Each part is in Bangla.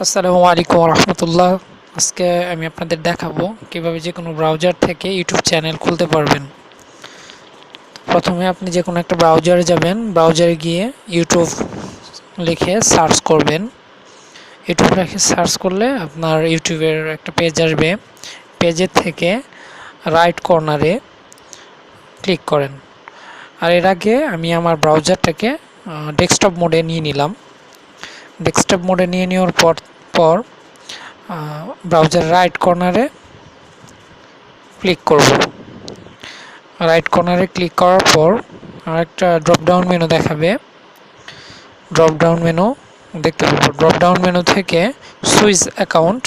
আসসালামু আলাইকুম রহমতুল্লাহ। আজকে আমি আপনাদের দেখাবো কিভাবে যে কোনো ব্রাউজার থেকে ইউটিউব চ্যানেল খুলতে পারবেন। প্রথমে আপনি যে কোনো একটা ব্রাউজারে যাবেন, ব্রাউজারে গিয়ে ইউটিউব লিখে সার্চ করবেন। ইউটিউব লিখে সার্চ করলে আপনার ইউটিউবের একটা পেজ আসবে। পেজের থেকে রাইট কর্নারে ক্লিক করেন। আর এর আগে আমি আমার ব্রাউজারটাকে ডেস্কটপ মোডে নিয়ে নিলাম। ডেস্কটপ মোডে নিয়ে নেওয়ার পর ব্রাউজার রাইট কর্নারে ক্লিক করব। রাইট কর্নারে ক্লিক করার পর আরেকটা ড্রপ ডাউন মেনু দেখাবে। ড্রপ ডাউন মেনু দেখতে পাবো। ড্রপ ডাউন মেনু থেকে সুইচ অ্যাকাউন্ট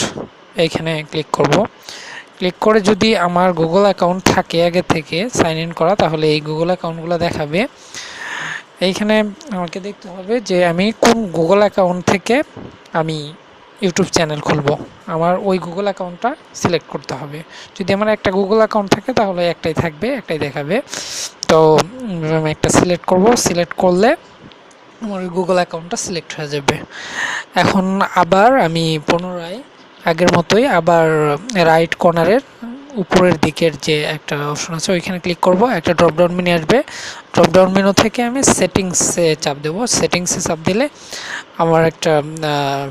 এইখানে ক্লিক করব। ক্লিক করে যদি আমার গুগল অ্যাকাউন্ট থাকে আগে থেকে সাইন ইন করা, তাহলে এই গুগল অ্যাকাউন্টগুলো দেখাবে। এইখানে আমাকে দেখতে হবে যে আমি কোন গুগল অ্যাকাউন্ট থেকে আমি ইউটিউব চ্যানেল খুলব। আমার ওই গুগল অ্যাকাউন্টটা সিলেক্ট করতে হবে। যদি আমার একটা গুগল অ্যাকাউন্ট থাকে তাহলে একটাই থাকবে, একটাই দেখাবে। তো আমি একটা সিলেক্ট করব। সিলেক্ট করলে আমার ওই গুগল অ্যাকাউন্টটা সিলেক্ট হয়ে যাবে। এখন আবার আমি পুনরায় আগের মতোই আবার রাইট কর্নারের উপরের দিকের যে একটা অপশন আছে ওইখানে ক্লিক করব। একটা ড্রপ ডাউন মেনু আসবে। ড্রপ ডাউন মেনু থেকে আমি সেটিংসে চাপ দেব। সেটিংসে চাপ দিলে আমার একটা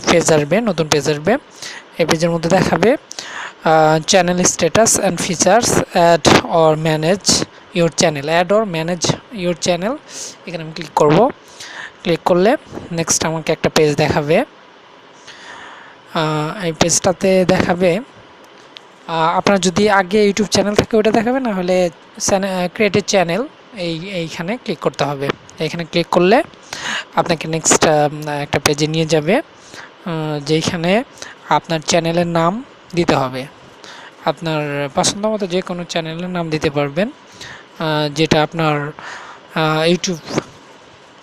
পেজ আসবে, নতুন পেজ আসবে। এই পেজের মধ্যে দেখাবে channel status and features, add or manage your channel. Add or manage your channel, এখানে আমি ক্লিক করব। ক্লিক করলে নেক্সট আমাকে একটা পেজ দেখাবে। এই পেজটাতে দেখাবে আপনার যদি আগে ইউটিউব চ্যানেল থাকে ওটা দেখাবে, না হলে ক্রিয়েটেড চ্যানেল এইখানে ক্লিক করতে হবে। এইখানে ক্লিক করলে আপনাকে নেক্সট একটা পেজে নিয়ে যাবে, যেইখানে আপনার চ্যানেলের নাম দিতে হবে। আপনার পছন্দ মতো যে কোনো চ্যানেলের নাম দিতে পারবেন, যেটা আপনার ইউটিউব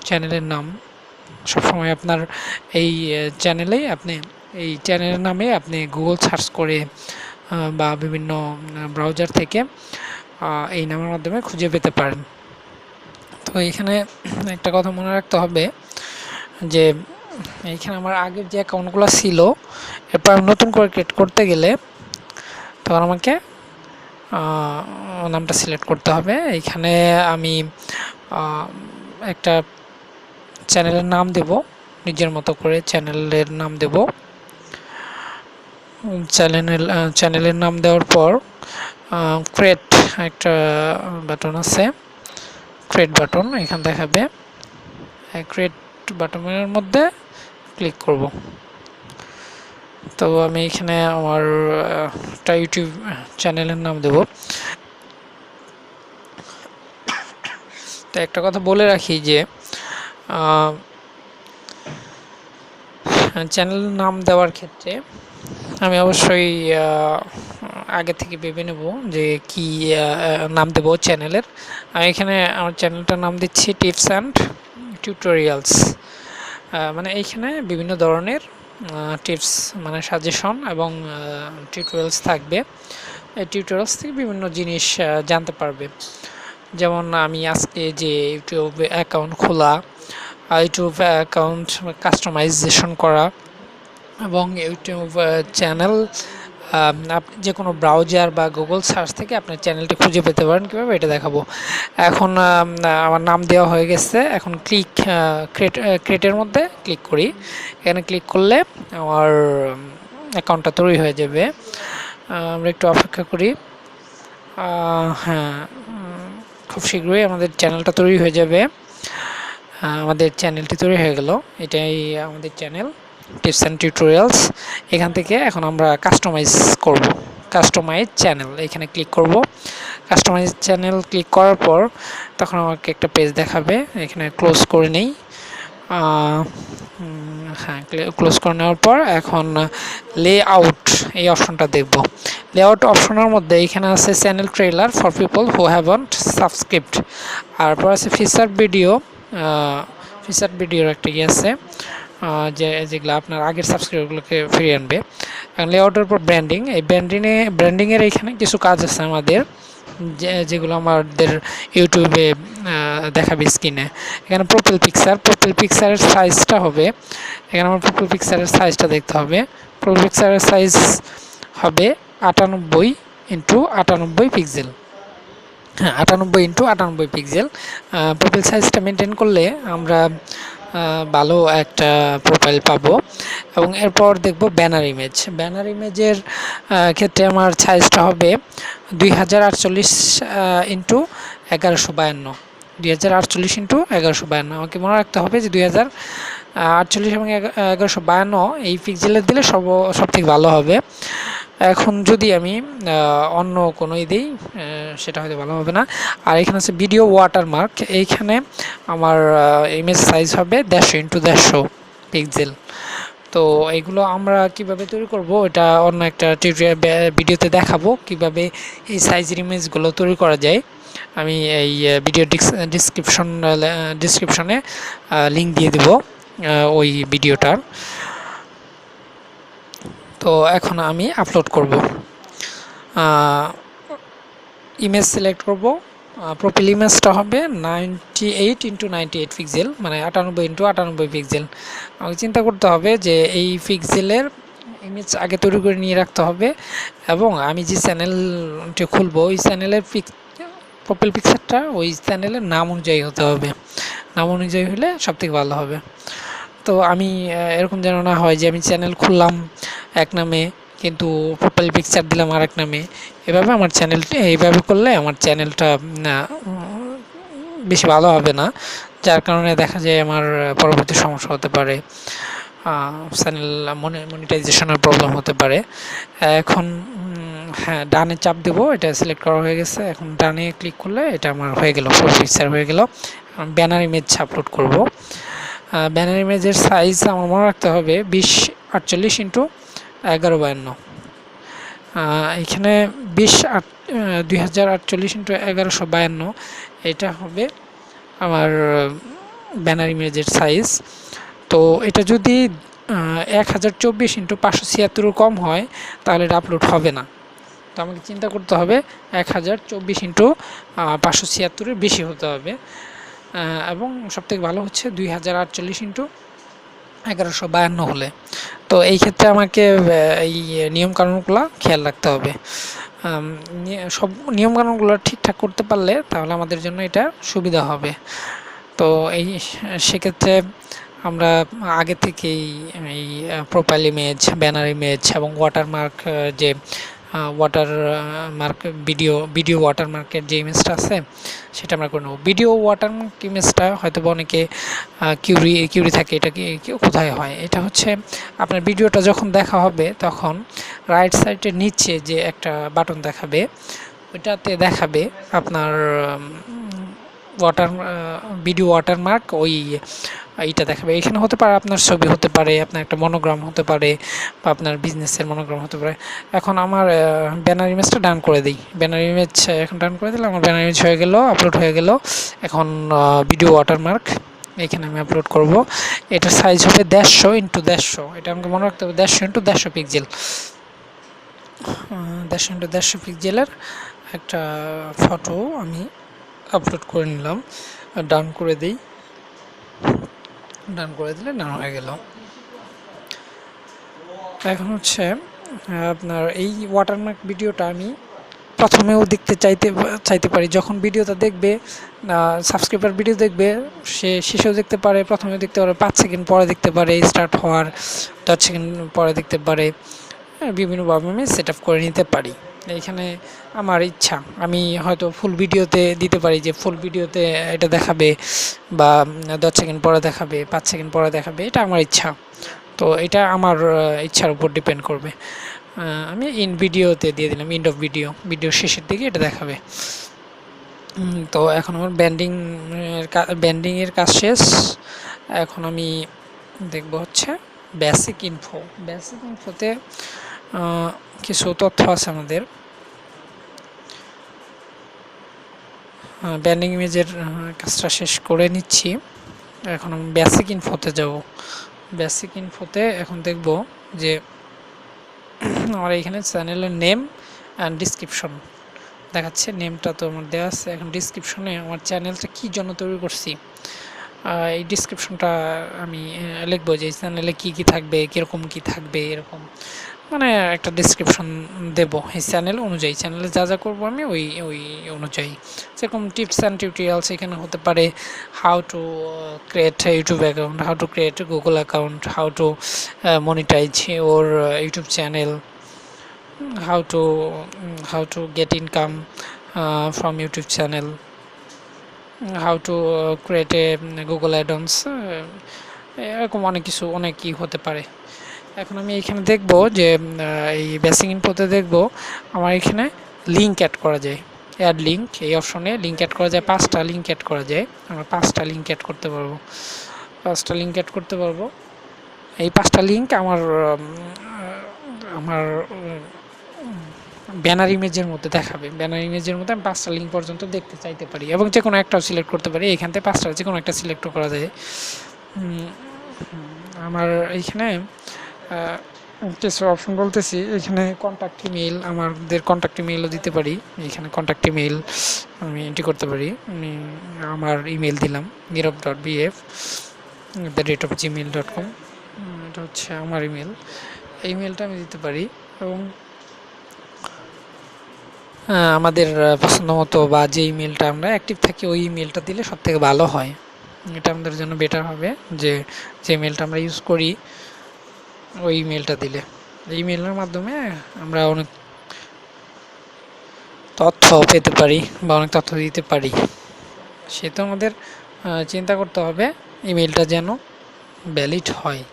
চ্যানেলের নাম সবসময় আপনার এই চ্যানেলেই আপনি এই চ্যানেলের নামে আপনি গুগল সার্চ করে বা বিভিন্ন ব্রাউজার থেকে এই নামের মাধ্যমে খুঁজে পেতে পারেন। তো এইখানে একটা কথা মনে রাখতে হবে যে এইখানে আমার আগের যে অ্যাকাউন্টগুলো ছিল, এরপর আমি নতুন করে ক্রিয়েট করতে গেলে তখন আমাকে নামটা সিলেক্ট করতে হবে। এইখানে আমি একটা চ্যানেলের নাম দেব, নিজের মতো করে চ্যানেলের নাম দেব। চ্যানেলের নাম দেওয়ার পর ক্রিয়েট একটা বাটন আছে, ক্রিয়েট বাটন এখানে দেখাবে। ক্রিয়েট বাটনের মধ্যে ক্লিক করব। তো আমি এখানে আমার একটা ইউটিউব চ্যানেলের নাম দেব। তো একটা কথা বলে রাখি যে চ্যানেলের নাম দেওয়ার ক্ষেত্রে আমি অবশ্যই আগে থেকে ভেবে নেব যে কি নাম দেব চ্যানেলের। আমি এখানে আমার চ্যানেলটার নাম দিচ্ছি টিপস অ্যান্ড টিউটোরিয়ালস। মানে এইখানে বিভিন্ন ধরনের টিপস মানে সাজেশন এবং টিউটোরিয়ালস থাকবে। এই টিউটোরিয়ালস থেকে বিভিন্ন জিনিস জানতে পারবে। যেমন আমি আজকে যে ইউটিউব অ্যাকাউন্ট খোলা, ইউটিউব অ্যাকাউন্ট কাস্টমাইজেশন করা এবং ইউটিউব চ্যানেল আপনি যে কোনো ব্রাউজার বা গুগল সার্চ থেকে আপনার চ্যানেলটি খুঁজে পেতে পারেন কীভাবে, এটা দেখাবো। এখন আমার নাম দেওয়া হয়ে গেছে। এখন ক্রিয়েটের মধ্যে ক্লিক করি। এখানে ক্লিক করলে আমার অ্যাকাউন্টটা তৈরি হয়ে যাবে। আমরা একটু অপেক্ষা করি। হ্যাঁ, খুব শীঘ্রই আমাদের চ্যানেলটা তৈরি হয়ে যাবে। আমাদের চ্যানেলটি তৈরি হয়ে গেল। এটাই আমাদের চ্যানেল টিপস অ্যান্ড টিউটোরিয়ালস। এখান থেকে এখন আমরা কাস্টমাইজ করব। কাস্টমাইজ চ্যানেল এখানে ক্লিক করব। কাস্টমাইজ চ্যানেল ক্লিক করার পর তখন আমাকে একটা পেজ দেখাবে। এখানে ক্লোজ করে নেই। হ্যাঁ, ক্লোজ করে নেওয়ার পর এখন লেআউট এই অপশনটা দেখব। লেআউট অপশনের মধ্যে এখানে আছে channel trailer for people who haven't subscribed, তারপর আছে ফিচার ভিডিওর একটা ইয়ে আছে যেগুলো আপনার আগের সাবস্ক্রাইবারগুলোকে ফিরিয়ে আনবে। এখন লেআউটের পর ব্র্যান্ডিং, এই ব্র্যান্ডিংয়ের এখানে কিছু কাজ আছে আমাদের। যেগুলো আমাদের ইউটিউবে দেখাবে স্ক্রিনে। এখানে প্রোফাইল পিকচারের সাইজটা হবে, এখানে আমার প্রোফাইল পিকচারের সাইজটা দেখতে হবে। প্রোফাইল পিকচারের সাইজ হবে 98x98 পিক্সেল। হ্যাঁ, 98x98 পিক্সেল। প্রোফাইল সাইজটা মেনটেন করলে আমরা ভালো একটা প্রোফাইল পাবো। এবং এরপর দেখব ব্যানার ইমেজের ক্ষেত্রে আমার সাইজটা হবে 2048x1152, 2048x1152। আমাকে মনে রাখতে হবে যে 2048 এবং 1152 এই পিক্সেলের দিলে সব থেকে ভালো হবে। এখন যদি আমি অন্য কোনো দিই সেটা হয়তো ভালো হবে না। আর এখানে আছে ভিডিও ওয়াটারমার্ক, এইখানে আমার ইমেজ সাইজ হবে 150x150 পিক্সেল। তো এগুলো আমরা কিভাবে তৈরি করব এটা অন্য একটা টিউটোরিয়াল ভিডিওতে দেখাবো, কিভাবে এই সাইজের ইমেজগুলো তৈরি করা যায়। আমি এই ভিডিও ডিসক্রিপশনে লিঙ্ক দিয়ে দেব ওই ভিডিওটার। তো এখন আমি আপলোড করব, ইমেজ সিলেক্ট করব। প্রোফাইল ইমেজটা হবে 98x98 পিক্সেল, মানে 98x98 পিক্সেল। আমাকে চিন্তা করতে হবে যে এই পিক্সেলের ইমেজ আগে তৈরি করে নিয়ে রাখতে হবে, এবং আমি যে চ্যানেলটি খুলবো ওই চ্যানেলের প্রোফাইল পিকচারটা ওই চ্যানেলের নাম অনুযায়ী হতে হবে, নাম অনুযায়ী হলে সবথেকে ভালো হবে। তো আমি এরকম যেন না হয় যে আমি চ্যানেল খুললাম এক নামে কিন্তু প্রোফাইল পিকচার দিলাম আরেক নামে। এইভাবে করলে আমার চ্যানেলটা বেশি ভালো হবে না, যার কারণে দেখা যায় আমার পরবর্তী সমস্যা হতে পারে, চ্যানেল মনিটাইজেশনের প্রবলেম হতে পারে। এখন হ্যাঁ, ডানে চাপ দেবো, এটা সিলেক্ট করা হয়ে গেছে। এখন ডানে ক্লিক করলে এটা আমার হয়ে গেল, প্রোফাইল পিকচার হয়ে গেল। ব্যানার ইমেজ আপলোড করব। ব্যানার ইমেজের সাইজ আমার মনে রাখতে হবে 2048x1152। এখানে 2048x1152 এটা হবে আমার ব্যানার ইমেজের সাইজ। তো এটা যদি 1024x576 কম হয় তাহলে এটা আপলোড হবে না। তো আমাকে চিন্তা করতে হবে 1024x576 বেশি হতে হবে, এবং সবথেকে ভালো হচ্ছে 2048x1152 হলে। তো এই ক্ষেত্রে আমাকে এই নিয়মকানুনগুলো খেয়াল রাখতে হবে। সব নিয়মকানুনগুলো ঠিকঠাক করতে পারলে তাহলে আমাদের জন্য এটা সুবিধা হবে। তো সেক্ষেত্রে আমরা আগে থেকেই এই প্রোফাইল ইমেজ, ব্যানার ইমেজ এবং ওয়াটারমার্ক, যে ওয়াটারমার্ক ভিডিও ওয়াটারমার্কের যে ইমেজটা আছে সেটা আমরা করে নেব। ভিডিও ওয়াটারমার্ক ইমেজটা হয়তো অনেকে কিউরি থাকে এটা কি কোথায় হয়। এটা হচ্ছে আপনার ভিডিওটা যখন দেখা হবে তখন রাইট সাইডের নিচে যে একটা বাটন দেখাবে ওইটাতে দেখাবে আপনার ভিডিও ওয়াটারমার্ক, এইটা দেখাবে। এখানে হতে পারে আপনার ছবি হতে পারে, আপনার একটা মনোগ্রাম হতে পারে, বা আপনার বিজনেসের মনোগ্রাম হতে পারে। এখন আমার ব্যানার ইমেজটা ডান করে দিই। ব্যানার ইমেজ এখন ডান করে দিলে আমার ব্যানার ইমেজ হয়ে গেল, আপলোড হয়ে গেল। এখন ভিডিও ওয়াটারমার্ক এখানে আমি আপলোড করব। এটার সাইজ হবে 150x150, এটা আমাকে মনে রাখতে হবে 150x150 পিক্সেল। 150x150 পিক্সেলের একটা ফটো আমি আপলোড করে নিলাম, ডান করে দিই। ডান করে দিলে ডান হয়ে গেল। এখন হচ্ছে আপনার এই ওয়াটারমার্ক ভিডিওটা আমি প্রথমেও দেখতে চাইতে পারি। যখন ভিডিওটা দেখবে, সাবস্ক্রাইবার ভিডিও দেখবে, সে শেষেও দেখতে পারে, প্রথমেও দেখতে পারে, 5 সেকেন্ড পরে দেখতে পারে, স্টার্ট হওয়ার 10 সেকেন্ড পরে দেখতে পারে। বিভিন্নভাবে আমি সেট আপ করে নিতে পারি। এইখানে আমার ইচ্ছা, আমি হয়তো ফুল ভিডিওতে দিতে পারি যে ফুল ভিডিওতে এটা দেখাবে, বা 10 সেকেন্ড পরে দেখাবে, 5 সেকেন্ড পরে দেখাবে, এটা আমার ইচ্ছা। তো এটা আমার ইচ্ছার উপর ডিপেন্ড করবে। আমি ইন ভিডিওতে দিয়ে দিলাম, এন্ড অফ ভিডিও শেষের দিকে এটা দেখাবে। তো এখন আমার ব্যান্ডিংয়ের কাজ শেষ। এখন আমি দেখব হচ্ছে বেসিক ইনফোতে কিছু তথ্য আছে আমাদের। ব্যান্ডিং ইমেজের কাজটা শেষ করে নিচ্ছি। এখন আমি বেসিক ইনফোতে যাব। বেসিক ইনফোতে এখন দেখব যে আমার এখানে চ্যানেলের নেম অ্যান্ড দেখাচ্ছে, নেমটা তো আমার দেওয়া আছে। এখন ডিসক্রিপশনে আমার চ্যানেলটা কী জন্য তৈরি করছি এই ডিসক্রিপশনটা আমি লিখবো যে এই চ্যানেলে কী কী থাকবে, কীরকম কী থাকবে, এরকম মানে একটা ডিসক্রিপশন দেব এই চ্যানেল অনুযায়ী। চ্যানেলে যা যা করবো আমি ওই ওই অনুযায়ী, যেরকম টিপস অ্যান্ড টিউটোরিয়ালস এখানে হতে পারে, how to create YouTube account, how to create Google account, how to monetize your YouTube channel, how to get income from YouTube channel, how to create a Google add-ons, এরকম অনেক কিছু অনেক কি হতে পারে। এখন আমি এখানে দেখব যে এই বেসিক ইনফোতে দেখব আমার এখানে লিঙ্ক অ্যাড করা যায়, অ্যাড লিঙ্ক, এই অপশনে লিঙ্ক অ্যাড করা যায়, 5টা লিঙ্ক অ্যাড করা যায়। আমরা 5টা লিঙ্ক অ্যাড করতে পারবো, 5টা লিঙ্ক অ্যাড করতে পারবো। এই 5টা লিঙ্ক আমার আমার ব্যানার ইমেজের মধ্যে দেখাবে। ব্যানার ইমেজের মধ্যে আমি 5টা লিঙ্ক পর্যন্ত দেখতে চাইতে পারি এবং যে কোনো একটাও সিলেক্ট করতে পারি। এখান থেকে 5টা যে কোনো একটা সিলেক্টও করা যায়। আমার এইখানে কিছু অপশন বলতেছি, এখানে কন্ট্যাক্ট ইমেল, আমাদের কন্ট্যাক্ট ইমেলও দিতে পারি। এখানে কন্ট্যাক্ট ইমেল আমি এন্ট্রি করতে পারি। আমি আমার ইমেল দিলাম nirav.bf@gmail.com, এটা হচ্ছে আমার ইমেল। এই ইমেলটা আমি দিতে পারি এবং আমাদের পছন্দ মতো বা যে ইমেলটা আমরা অ্যাক্টিভ থাকি ওই ইমেলটা দিলে সবথেকে ভালো হয়। এটা আমাদের জন্য বেটার হবে যে যে ইমেলটা আমরা ইউজ করি ওই ইমেলটা দিলে। এই ইমেলের মাধ্যমে আমরা অনেক তথ্য পেতে পারি বা অনেক তথ্য দিতে পারি। সে তো আমাদের চিন্তা করতে হবে ইমেলটা যেন ভ্যালিড হয়।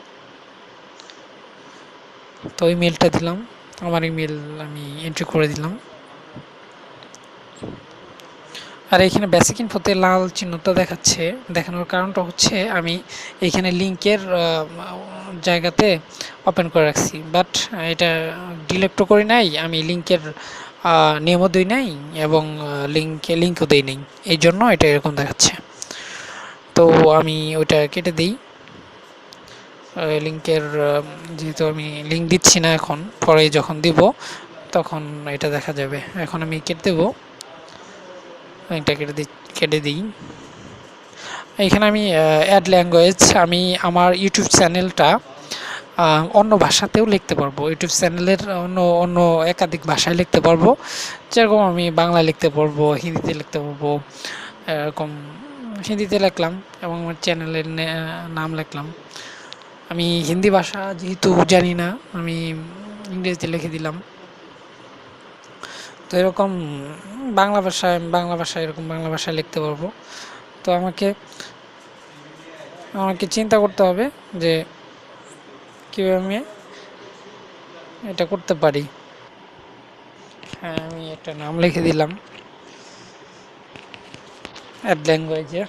তো ইমেলটা দিলাম, আমার ইমেল আমি এন্ট্রি করে দিলাম। আর এখানে বেসিক ইনফোতে লাল চিহ্নটা দেখাচ্ছে, দেখানোর কারণটা হচ্ছে আমি এখানে লিঙ্কের জায়গাতে ওপেন করে রাখছি, বাট এটা ডিলেক্টও করি নাই, আমি লিঙ্কের নেমও দিই নাই এবং লিঙ্কও দিই নাই, এই জন্য এটা এরকম দেখাচ্ছে। তো আমি ওইটা কেটে দিই লিঙ্কের, যেহেতু আমি লিঙ্ক দিচ্ছি না এখন, পরে যখন দিব তখন এটা দেখা যাবে। এখন আমি কেটে দেবো, এটা কেটে দিই। এখানে আমি অ্যাড ল্যাঙ্গুয়েজ, আমি আমার ইউটিউব চ্যানেলটা অন্য ভাষাতেও লিখতে পারবো। ইউটিউব চ্যানেলের অন্য অন্য একাধিক ভাষায় লিখতে পারবো, যেরকম আমি বাংলা লিখতে পারবো, হিন্দিতে লিখতে পারবো। এরকম হিন্দিতে লিখলাম এবং আমার চ্যানেলের নাম লিখলাম। আমি হিন্দি ভাষা যেহেতু জানি না, আমি ইংরেজিতে লিখে দিলাম। তো এরকম বাংলা ভাষায় এরকম বাংলা ভাষায় লিখতে পারবো। তো আমাকে চিন্তা করতে হবে যে কীভাবে আমি এটা করতে পারি। হ্যাঁ, আমি একটা নাম লিখে দিলাম অ্যাড ল্যাঙ্গুয়েজে,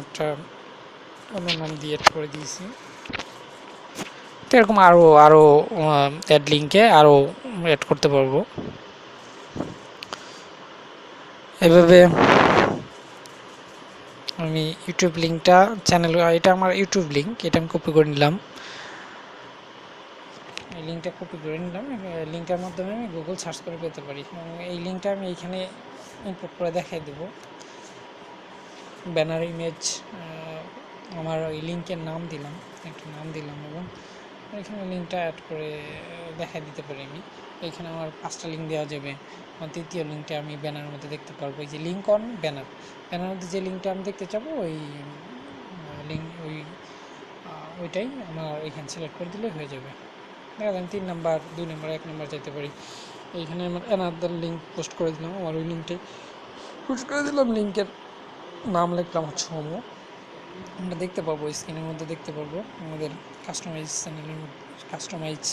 একটা অন্য নাম দিয়ে অ্যাড করে দিয়েছি। তো এরকম আরও অ্যাড লিঙ্কে আরও অ্যাড করতে পারবো। এভাবে আমি ইউটিউব লিঙ্কটা চ্যানেল, এটা আমার ইউটিউব লিঙ্ক, এটা আমি কপি করে নিলাম। এই লিঙ্কটা কপি করে নিলাম, লিঙ্কটার মাধ্যমে আমি গুগল সার্চ করে পেতে পারি এবং এই লিঙ্কটা আমি এইখানে ইনপুট করে দেখাই দেবো। ব্যানার ইমেজ, আমার ওই লিঙ্কের নাম দিলাম, একটা নাম দিলাম এবং এখানে লিঙ্কটা অ্যাড করে দেখাই দিতে পারি। আমি এখানে আমার 5টা লিঙ্ক দেওয়া যাবে। আমার তৃতীয় লিঙ্কটা আমি ব্যানারের মধ্যে দেখতে পারবো, এই যে লিঙ্ক অন ব্যানার মধ্যে যে লিঙ্কটা আমি দেখতে চাবো ওই লিঙ্ক ওইটাই আমার এখানে সিলেক্ট করে দিলে হয়ে যাবে। দেখা যায় 3 নাম্বার, 2 নাম্বার, 1 নাম্বার যেতে পারি। এইখানে আমার অ্যানাদার লিঙ্ক পোস্ট করে দিলাম, আমার ওই লিঙ্কটাই পোস্ট করে দিলাম। লিঙ্কের নাম লিখলাম হচ্ছে হোমো। আমরা দেখতে পারবো স্ক্রিনের মধ্যে দেখতে পারবো আমাদের কাস্টমাইজ চ্যানেলের মধ্যে, কাস্টমাইজ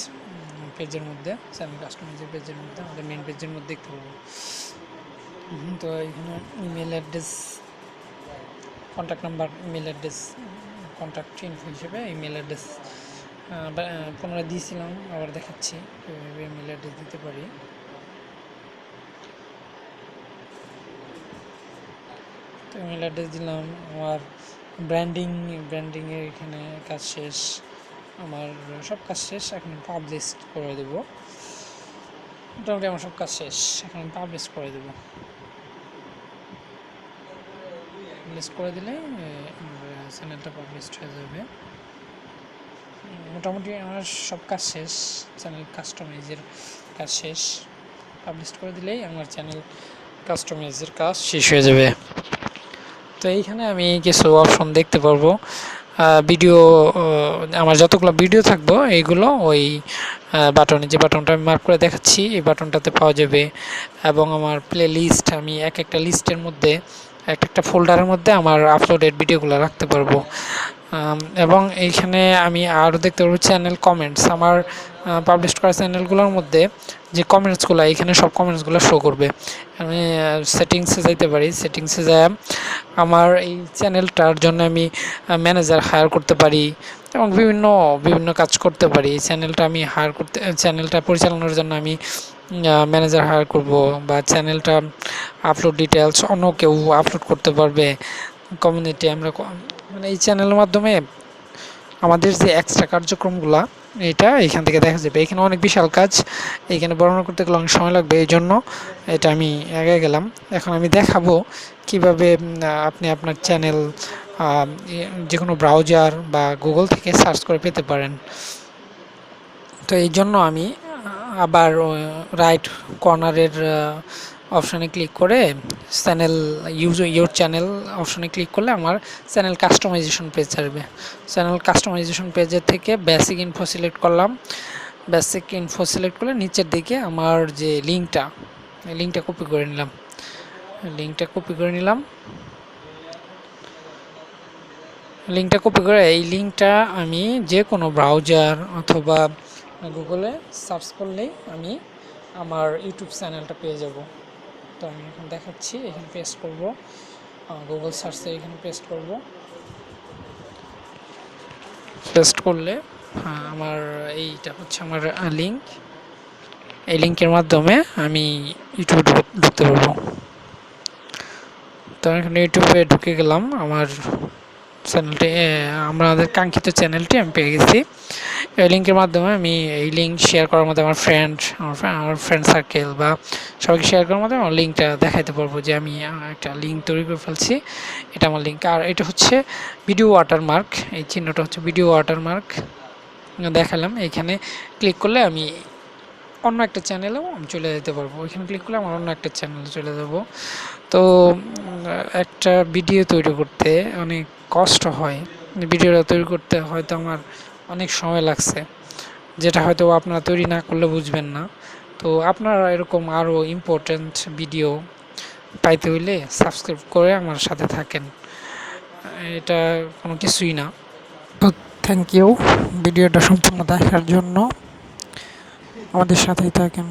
পেজের মধ্যে, চ্যানেল কাস্টমাইজের পেজের মধ্যে, আমাদের মেন পেজের মধ্যে দেখতে পারবো। তো এখানে email address, contact number, email address, contact info হিসেবে ইমেল অ্যাড্রেস পুনরায় দিয়েছিলাম, আবার দেখাচ্ছি কীভাবে ইমেল অ্যাড্রেস দিতে পারি। তো ইমেল অ্যাড্রেস দিলাম। আমার ব্র্যান্ডিংয়ের এখানে কাজ শেষ, আমার সব কাজ শেষ। এখন পাবলিশ করে দেবো, মোটামুটি আমার সব কাজ শেষ, এখন পাবলিশ করে দেবো। পাবলিশ করে দিলে আমার চ্যানেলটা পাবলিশ হয়ে যাবে। মোটামুটি আমার সব কাজ শেষ, চ্যানেল কাস্টমাইজের কাজ শেষ। পাবলিশ করে দিলেই আমার চ্যানেল কাস্টমাইজের কাজ শেষ হয়ে যাবে। তো এইখানে আমি কিছু অপশন দেখতে পারবো। ভিডিও, আমার যতগুলো ভিডিও থাকবো এইগুলো ওই বাটনে, যে বাটনটা আমি মার্ক করে দেখাচ্ছি এই বাটনটাতে পাওয়া যাবে। এবং আমার প্লে লিস্ট, আমি এক একটা লিস্টের মধ্যে, এক একটা ফোল্ডারের মধ্যে আমার আপলোডেড ভিডিওগুলো রাখতে পারবো। এবং এইখানে আমি আরও দেখতে পারবো চ্যানেল কমেন্টস। আমার পাবলিশ করা চ্যানেলগুলোর মধ্যে যে কমেন্টসগুলো, এখানে সব কমেন্টসগুলো শো করবে। আমি সেটিংসে যাইতে পারি, সেটিংসে যায় আমার এই চ্যানেলটার জন্য আমি ম্যানেজার হায়ার করতে পারি এবং বিভিন্ন কাজ করতে পারি। এই চ্যানেলটা আমি চ্যানেলটা পরিচালনার জন্য আমি ম্যানেজার হায়ার করব, বা চ্যানেলটা আপলোড ডিটেলস অন্য কেউ আপলোড করতে পারবে কমিউনিটি। আমরা মানে এই চ্যানেলের মাধ্যমে আমাদের যে এক্সট্রা কার্যক্রমগুলো এটা এখান থেকে দেখা যাবে। এখানে অনেক বিশাল কাজ, এখানে বর্ণনা করতে গেলে অনেক সময় লাগবে, এই জন্য এটা আমি এগিয়ে গেলাম। এখন আমি দেখাবো কিভাবে আপনি আপনার চ্যানেল যে কোনো ব্রাউজার বা গুগল থেকে সার্চ করে পেতে পারেন। তো এই জন্য আমি আবার রাইট কর্নারের অপশানে ক্লিক করে চ্যানেল ইউর চ্যানেল অপশানে ক্লিক করলে আমার চ্যানেল কাস্টমাইজেশন পেজ আসবে। চ্যানেল কাস্টমাইজেশন পেজের থেকে বেসিক ইনফো সিলেক্ট করলাম। বেসিক ইনফো সিলেক্ট করলে নিচের দিকে আমার যে লিঙ্কটা কপি করে নিলাম। লিঙ্কটা কপি করে এই লিঙ্কটা আমি যে কোনো ব্রাউজার অথবা গুগলে সার্চ করলেই আমি আমার ইউটিউব চ্যানেলটা পেয়ে যাব। তো আমি এখন দেখাচ্ছি, এখানে পেস্ট করব, গুগল সার্চে এখানে পেস্ট করলে আমার এইটা হচ্ছে আমার লিঙ্ক। এই লিঙ্কের মাধ্যমে আমি ইউটিউবে ঢুকতে পারবো। তো এখানে ইউটিউবে ঢুকে গেলাম। আমার চ্যানেলটি, আমাদের কাঙ্ক্ষিত চ্যানেলটি আমি পেয়ে গেছি। এই লিঙ্কের মাধ্যমে আমি এই লিঙ্ক শেয়ার করার মধ্যে আমার ফ্রেন্ড সার্কেল বা সবাইকে শেয়ার করার মধ্যে আমার লিঙ্কটা দেখাতে পারবো যে আমি একটা লিঙ্ক তৈরি করে ফেলছি, এটা আমার লিঙ্ক। আর এটা হচ্ছে ভিডিও ওয়াটারমার্ক, এই চিহ্নটা হচ্ছে ভিডিও ওয়াটারমার্ক দেখালাম। এখানে ক্লিক করলে আমি অন্য একটা চ্যানেলেও আমি চলে যেতে পারবো। এখানে ক্লিক করলে আমার অন্য একটা চ্যানেলে চলে যাব। তো একটা ভিডিও তৈরি করতে অনেক কষ্ট হয়, ভিডিওটা তৈরি করতে হয়তো আমার অনেক সময় লাগছে, যেটা হয়তো আপনারা তৈরি না করলে বুঝবেন না। তো আপনারা এরকম আরও ইম্পর্ট্যান্ট ভিডিও পাইতে হইলে সাবস্ক্রাইব করে আমার সাথে থাকেন, এটা কোনো কিছুই না। তো থ্যাংক ইউ ভিডিওটা সম্পূর্ণ দেখার জন্য, আমাদের সাথেই থাকেন।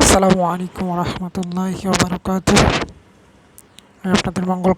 আসসালামু আলাইকুম ওয়া রাহমাতুল্লাহি ওয়া বারাকাতুহু। আপনাদের মঙ্গল